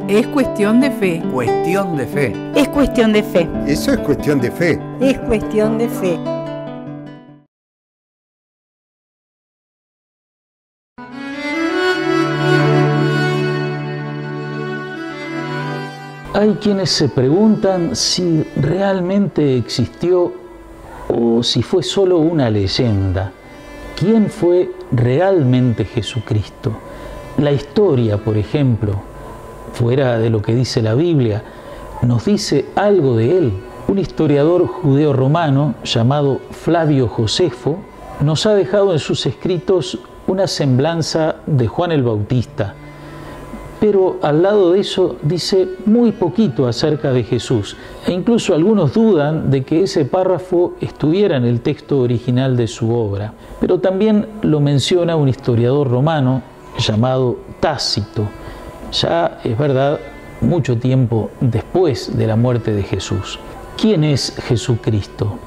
Es cuestión de fe. Cuestión de fe. Es cuestión de fe. Eso es cuestión de fe. Es cuestión de fe. Hay quienes se preguntan si realmente existió o si fue solo una leyenda. ¿Quién fue realmente Jesucristo? La historia, por ejemplo, fuera de lo que dice la Biblia, nos dice algo de él. Un historiador judeo-romano llamado Flavio Josefo nos ha dejado en sus escritos una semblanza de Juan el Bautista, pero al lado de eso dice muy poquito acerca de Jesús, e incluso algunos dudan de que ese párrafo estuviera en el texto original de su obra. Pero también lo menciona un historiador romano llamado Tácito, ya es verdad, mucho tiempo después de la muerte de Jesús. ¿Quién es Jesucristo?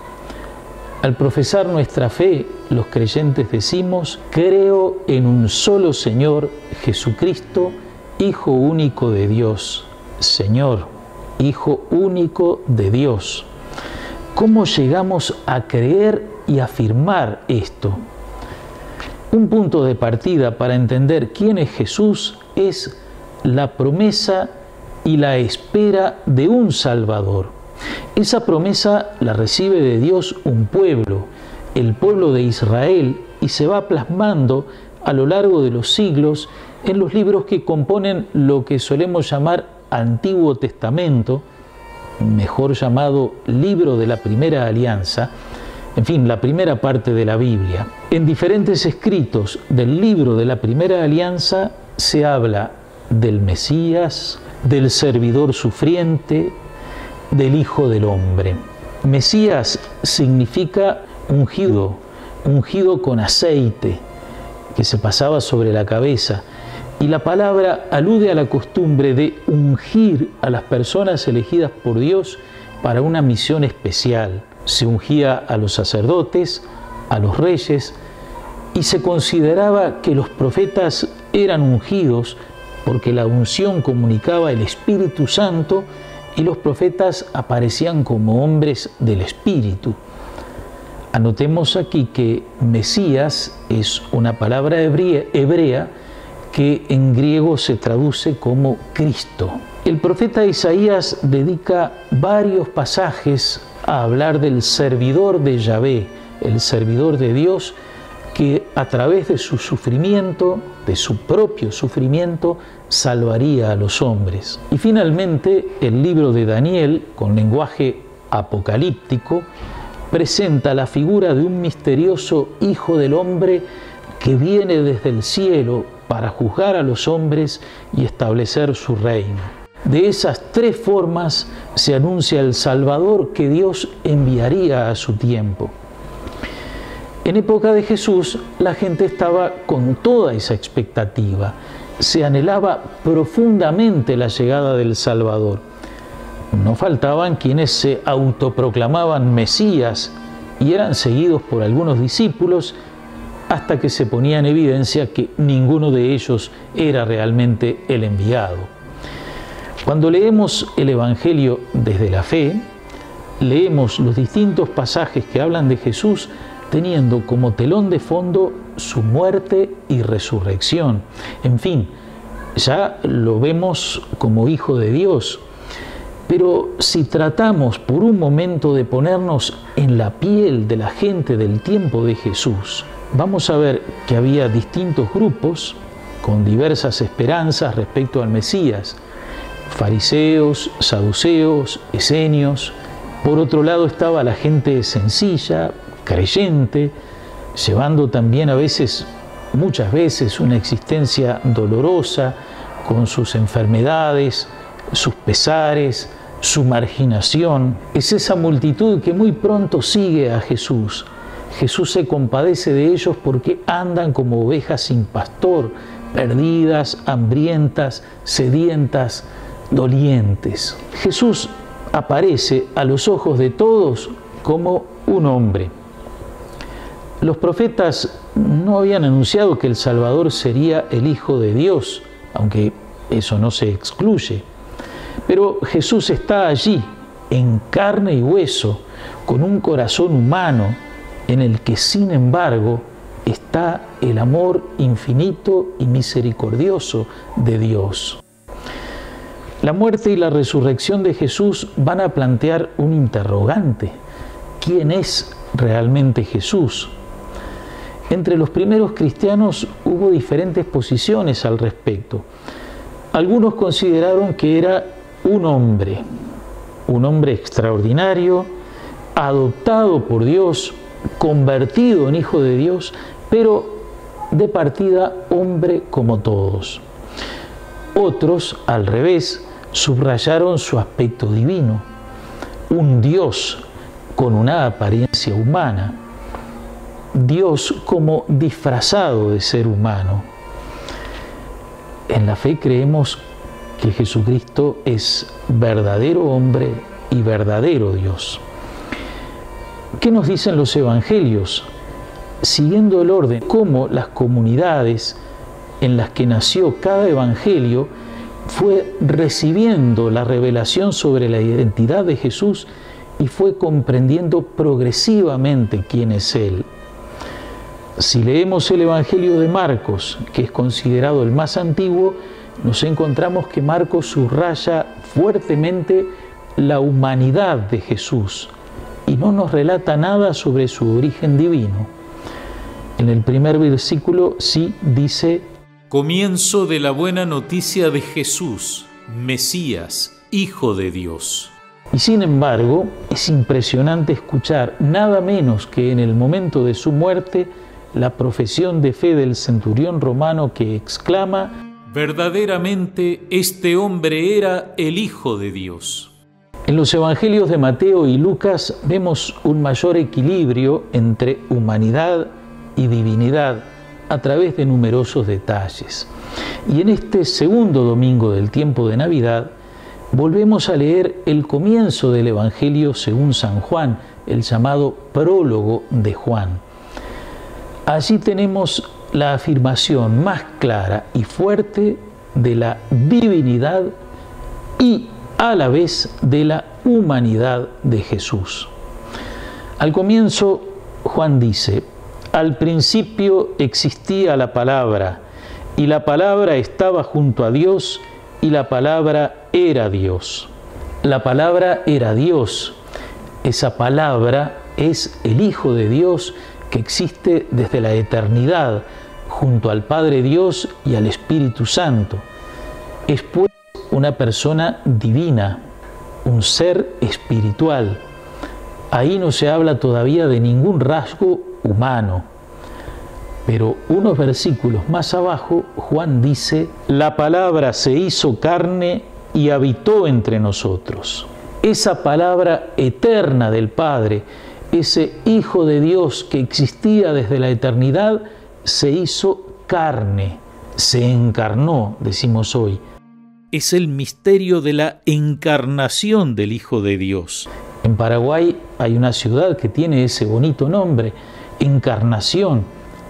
Al profesar nuestra fe, los creyentes decimos: creo en un solo Señor, Jesucristo, Hijo único de Dios. Señor, Hijo único de Dios. ¿Cómo llegamos a creer y afirmar esto? Un punto de partida para entender quién es Jesús es la promesa y la espera de un Salvador. Esa promesa la recibe de Dios un pueblo, el pueblo de Israel, y se va plasmando a lo largo de los siglos en los libros que componen lo que solemos llamar Antiguo Testamento, mejor llamado Libro de la Primera Alianza, en fin, la primera parte de la Biblia. En diferentes escritos del Libro de la Primera Alianza se habla del Mesías, del servidor sufriente, del Hijo del Hombre. Mesías significa ungido, ungido con aceite, que se pasaba sobre la cabeza, y la palabra alude a la costumbre de ungir a las personas elegidas por Dios para una misión especial. Se ungía a los sacerdotes, a los reyes, y se consideraba que los profetas eran ungidos porque la unción comunicaba el Espíritu Santo y los profetas aparecían como hombres del Espíritu. Anotemos aquí que Mesías es una palabra hebrea que en griego se traduce como Cristo. El profeta Isaías dedica varios pasajes a hablar del servidor de Yahvé, el servidor de Dios, que a través de su sufrimiento, de su propio sufrimiento, salvaría a los hombres. Y finalmente, el libro de Daniel, con lenguaje apocalíptico, presenta la figura de un misterioso Hijo del Hombre que viene desde el cielo para juzgar a los hombres y establecer su reino. De esas tres formas se anuncia el Salvador que Dios enviaría a su tiempo. En época de Jesús, la gente estaba con toda esa expectativa. Se anhelaba profundamente la llegada del Salvador. No faltaban quienes se autoproclamaban Mesías y eran seguidos por algunos discípulos hasta que se ponía en evidencia que ninguno de ellos era realmente el enviado. Cuando leemos el Evangelio desde la fe, leemos los distintos pasajes que hablan de Jesús teniendo como telón de fondo su muerte y resurrección. En fin, ya lo vemos como Hijo de Dios. Pero si tratamos por un momento de ponernos en la piel de la gente del tiempo de Jesús, vamos a ver que había distintos grupos con diversas esperanzas respecto al Mesías: fariseos, saduceos, esenios. Por otro lado estaba la gente sencilla, creyente, llevando también muchas veces, una existencia dolorosa con sus enfermedades, sus pesares, su marginación. Es esa multitud que muy pronto sigue a Jesús. Jesús se compadece de ellos porque andan como ovejas sin pastor, perdidas, hambrientas, sedientas, dolientes. Jesús aparece a los ojos de todos como un hombre. Los profetas no habían anunciado que el Salvador sería el Hijo de Dios, aunque eso no se excluye. Pero Jesús está allí, en carne y hueso, con un corazón humano, en el que sin embargo está el amor infinito y misericordioso de Dios. La muerte y la resurrección de Jesús van a plantear un interrogante. ¿Quién es realmente Jesús? Entre los primeros cristianos hubo diferentes posiciones al respecto. Algunos consideraron que era un hombre extraordinario, adoptado por Dios, convertido en hijo de Dios, pero de partida hombre como todos. Otros, al revés, subrayaron su aspecto divino, un Dios con una apariencia humana, Dios como disfrazado de ser humano. En la fe creemos que Jesucristo es verdadero hombre y verdadero Dios. ¿Qué nos dicen los evangelios? Siguiendo el orden, cómo las comunidades en las que nació cada evangelio fue recibiendo la revelación sobre la identidad de Jesús y fue comprendiendo progresivamente quién es Él. Si leemos el Evangelio de Marcos, que es considerado el más antiguo, nos encontramos que Marcos subraya fuertemente la humanidad de Jesús y no nos relata nada sobre su origen divino. En el primer versículo sí dice: comienzo de la buena noticia de Jesús, Mesías, Hijo de Dios. Y sin embargo, es impresionante escuchar nada menos que en el momento de su muerte la profesión de fe del centurión romano que exclama: verdaderamente este hombre era el Hijo de Dios. En los evangelios de Mateo y Lucas vemos un mayor equilibrio entre humanidad y divinidad a través de numerosos detalles. Y en este segundo domingo del tiempo de Navidad volvemos a leer el comienzo del Evangelio según San Juan, el llamado prólogo de Juan. Allí tenemos la afirmación más clara y fuerte de la divinidad y a la vez de la humanidad de Jesús. Al comienzo, Juan dice: al principio existía la palabra, y la palabra estaba junto a Dios, y la palabra era Dios. La palabra era Dios. Esa palabra es el Hijo de Dios que existe desde la eternidad, junto al Padre Dios y al Espíritu Santo. Es pues una persona divina, un ser espiritual. Ahí no se habla todavía de ningún rasgo humano. Pero unos versículos más abajo, Juan dice: la palabra se hizo carne y habitó entre nosotros. Esa palabra eterna del Padre, ese Hijo de Dios que existía desde la eternidad, se hizo carne, se encarnó, decimos hoy. Es el misterio de la encarnación del Hijo de Dios. En Paraguay hay una ciudad que tiene ese bonito nombre, Encarnación,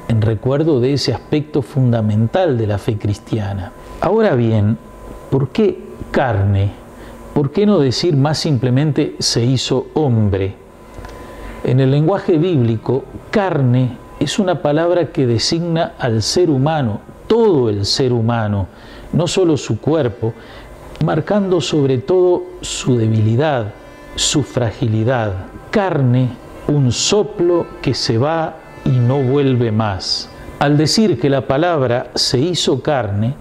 en recuerdo de ese aspecto fundamental de la fe cristiana. Ahora bien, ¿por qué carne? ¿Por qué no decir más simplemente se hizo hombre? En el lenguaje bíblico, carne es una palabra que designa al ser humano, todo el ser humano, no solo su cuerpo, marcando sobre todo su debilidad, su fragilidad. Carne, un soplo que se va y no vuelve más. Al decir que la palabra se hizo carne,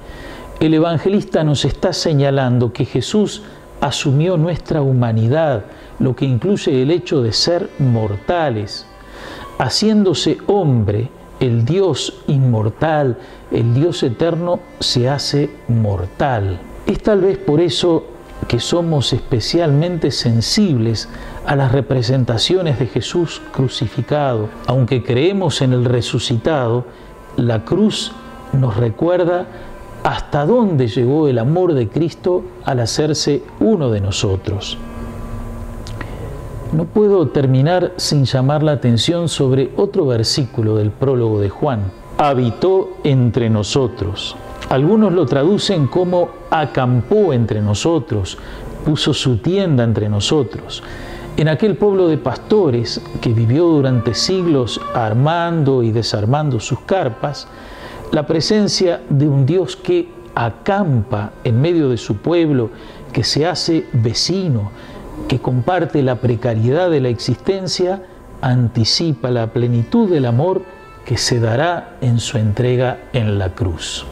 el evangelista nos está señalando que Jesús asumió nuestra humanidad, lo que incluye el hecho de ser mortales. Haciéndose hombre, el Dios inmortal, el Dios eterno, se hace mortal. Es tal vez por eso que somos especialmente sensibles a las representaciones de Jesús crucificado. Aunque creemos en el resucitado, la cruz nos recuerda hasta dónde llegó el amor de Cristo al hacerse uno de nosotros. No puedo terminar sin llamar la atención sobre otro versículo del prólogo de Juan. Habitó entre nosotros. Algunos lo traducen como acampó entre nosotros, puso su tienda entre nosotros. En aquel pueblo de pastores que vivió durante siglos armando y desarmando sus carpas, la presencia de un Dios que acampa en medio de su pueblo, que se hace vecino, que comparte la precariedad de la existencia, anticipa la plenitud del amor que se dará en su entrega en la cruz.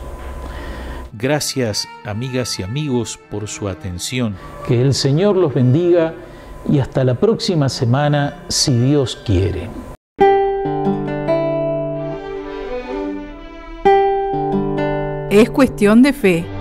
Gracias, amigas y amigos, por su atención. Que el Señor los bendiga y hasta la próxima semana, si Dios quiere. Es cuestión de fe.